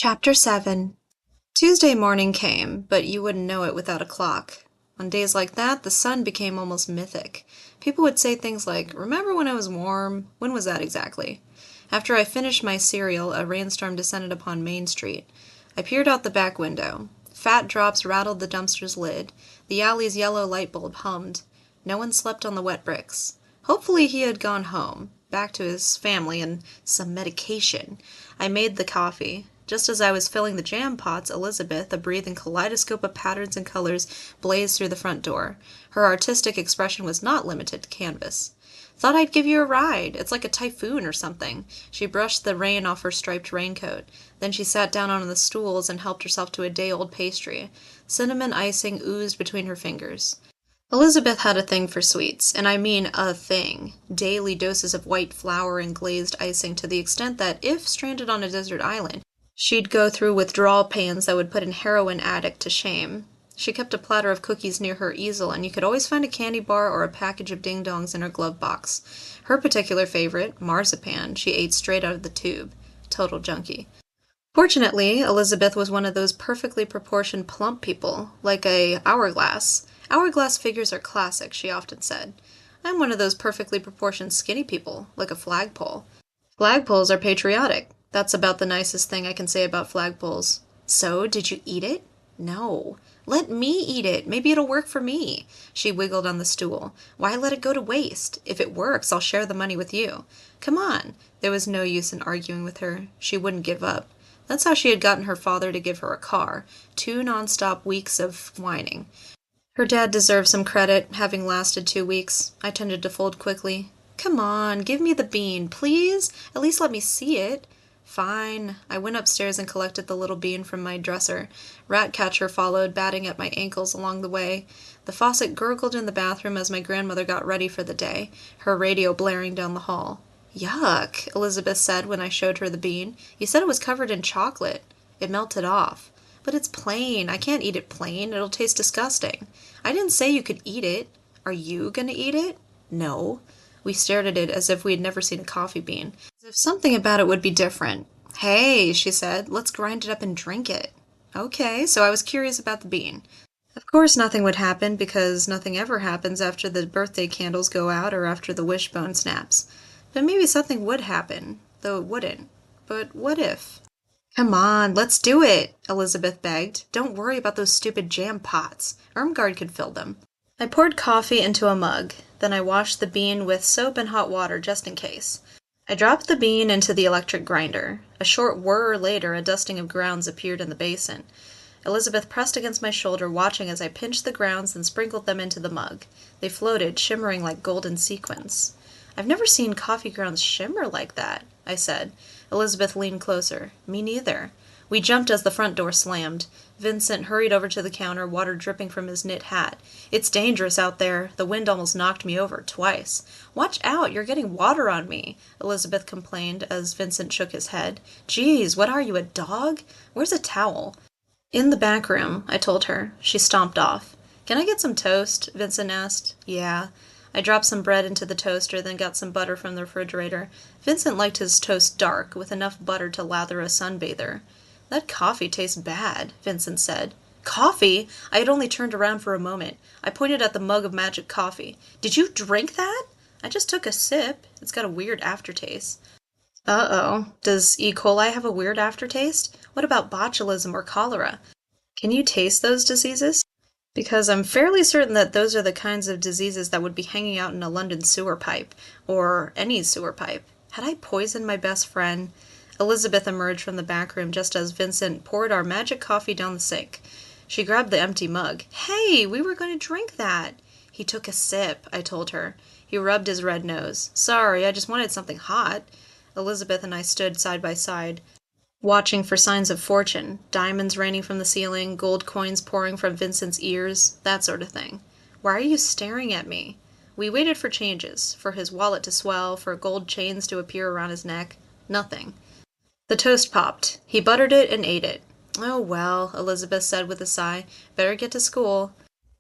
Chapter 7. Tuesday morning came, but you wouldn't know it without a clock. On days like that, the sun became almost mythic. People would say things like, "Remember when it was warm?" When was that exactly? After I finished my cereal, a rainstorm descended upon Main Street. I peered out the back window. Fat drops rattled the dumpster's lid. The alley's yellow light bulb hummed. No one slept on the wet bricks. Hopefully he had gone home, back to his family and some medication. I made the coffee. Just as I was filling the jam pots, Elizabeth, a breathing kaleidoscope of patterns and colors, blazed through the front door. Her artistic expression was not limited to canvas. "Thought I'd give you a ride. It's like a typhoon or something." She brushed the rain off her striped raincoat. Then she sat down on the stools and helped herself to a day-old pastry. Cinnamon icing oozed between her fingers. Elizabeth had a thing for sweets, and I mean a thing. Daily doses of white flour and glazed icing to the extent that, if stranded on a desert island, she'd go through withdrawal pains that would put an heroin addict to shame. She kept a platter of cookies near her easel, and you could always find a candy bar or a package of ding-dongs in her glove box. Her particular favorite, marzipan, she ate straight out of the tube. Total junkie. Fortunately, Elizabeth was one of those perfectly proportioned plump people, like a hourglass. Hourglass figures are classic, she often said. I'm one of those perfectly proportioned skinny people, like a flagpole. Flagpoles are patriotic. That's about the nicest thing I can say about flagpoles. So, did you eat it? No. Let me eat it. Maybe it'll work for me. She wiggled on the stool. Why let it go to waste? If it works, I'll share the money with you. Come on. There was no use in arguing with her. She wouldn't give up. That's how she had gotten her father to give her a car. 2 non-stop weeks of whining. Her dad deserved some credit, having lasted 2 weeks. I tended to fold quickly. Come on, give me the bean, please. At least let me see it. Fine. I went upstairs and collected the little bean from my dresser. Ratcatcher followed, batting at my ankles along the way. The faucet gurgled in the bathroom as my grandmother got ready for the day, her radio blaring down the hall. Yuck, Elizabeth said when I showed her the bean. You said it was covered in chocolate. It melted off. But it's plain. I can't eat it plain. It'll taste disgusting. I didn't say you could eat it. Are you gonna eat it? No. We stared at it as if we had never seen a coffee bean. As if something about it would be different. Hey, she said, let's grind it up and drink it. Okay, so I was curious about the bean. Of course nothing would happen, because nothing ever happens after the birthday candles go out or after the wishbone snaps. But maybe something would happen, though it wouldn't. But what if? Come on, let's do it, Elizabeth begged. Don't worry about those stupid jam pots. Irmgard could fill them. I poured coffee into a mug. Then I washed the bean with soap and hot water just in case. I dropped the bean into the electric grinder. A short whir later, a dusting of grounds appeared in the basin. Elizabeth pressed against my shoulder, watching as I pinched the grounds and sprinkled them into the mug. They floated, shimmering like golden sequins. I've never seen coffee grounds shimmer like that, I said. Elizabeth leaned closer. Me neither. We jumped as the front door slammed. Vincent hurried over to the counter, water dripping from his knit hat. It's dangerous out there. The wind almost knocked me over twice. Watch out, you're getting water on me, Elizabeth complained as Vincent shook his head. Geez, what are you, a dog? Where's a towel? In the back room, I told her. She stomped off. Can I get some toast? Vincent asked. Yeah. I dropped some bread into the toaster, then got some butter from the refrigerator. Vincent liked his toast dark, with enough butter to lather a sunbather. That coffee tastes bad, Vincent said. Coffee? I had only turned around for a moment. I pointed at the mug of magic coffee. Did you drink that? I just took a sip. It's got a weird aftertaste. Uh-oh. Does E. coli have a weird aftertaste? What about botulism or cholera? Can you taste those diseases? Because I'm fairly certain that those are the kinds of diseases that would be hanging out in a London sewer pipe. Or any sewer pipe. Had I poisoned my best friend? Elizabeth emerged from the back room just as Vincent poured our magic coffee down the sink. She grabbed the empty mug. Hey, we were going to drink that. He took a sip, I told her. He rubbed his red nose. Sorry, I just wanted something hot. Elizabeth and I stood side by side, watching for signs of fortune, diamonds raining from the ceiling, gold coins pouring from Vincent's ears, that sort of thing. Why are you staring at me? We waited for changes, for his wallet to swell, for gold chains to appear around his neck. Nothing. The toast popped. He buttered it and ate it. Oh well, Elizabeth said with a sigh. Better get to school.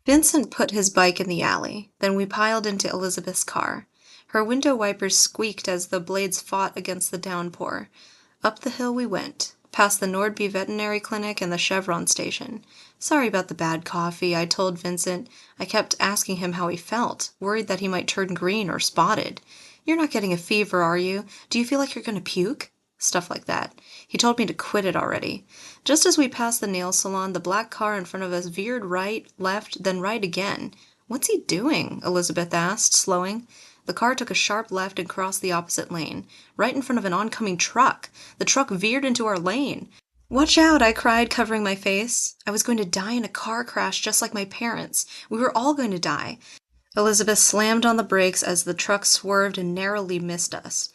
Vincent put his bike in the alley. Then we piled into Elizabeth's car. Her window wipers squeaked as the blades fought against the downpour. Up the hill we went. past the Nordby Veterinary Clinic and the Chevron station. Sorry about the bad coffee, I told Vincent. I kept asking him how he felt, worried that he might turn green or spotted. You're not getting a fever, are you? Do you feel like you're going to puke? Stuff like that. He told me to quit it already. Just as we passed the nail salon, the black car in front of us veered right, left, then right again. What's he doing? Elizabeth asked, slowing. The car took a sharp left and crossed the opposite lane, right in front of an oncoming truck. The truck veered into our lane. Watch out, I cried, covering my face. I was going to die in a car crash just like my parents. We were all going to die. Elizabeth slammed on the brakes as the truck swerved and narrowly missed us.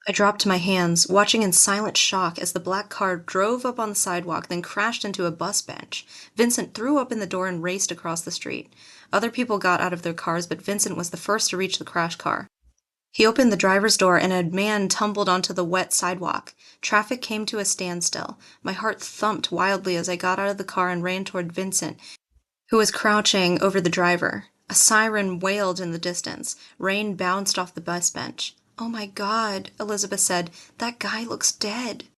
I dropped to my hands, watching in silent shock as the black car drove up on the sidewalk, then crashed into a bus bench. Vincent threw open the door and raced across the street. Other people got out of their cars, but Vincent was the first to reach the crash car. He opened the driver's door and a man tumbled onto the wet sidewalk. Traffic came to a standstill. My heart thumped wildly as I got out of the car and ran toward Vincent, who was crouching over the driver. A siren wailed in the distance. Rain bounced off the bus bench. Oh my God, Elizabeth said. That guy looks dead.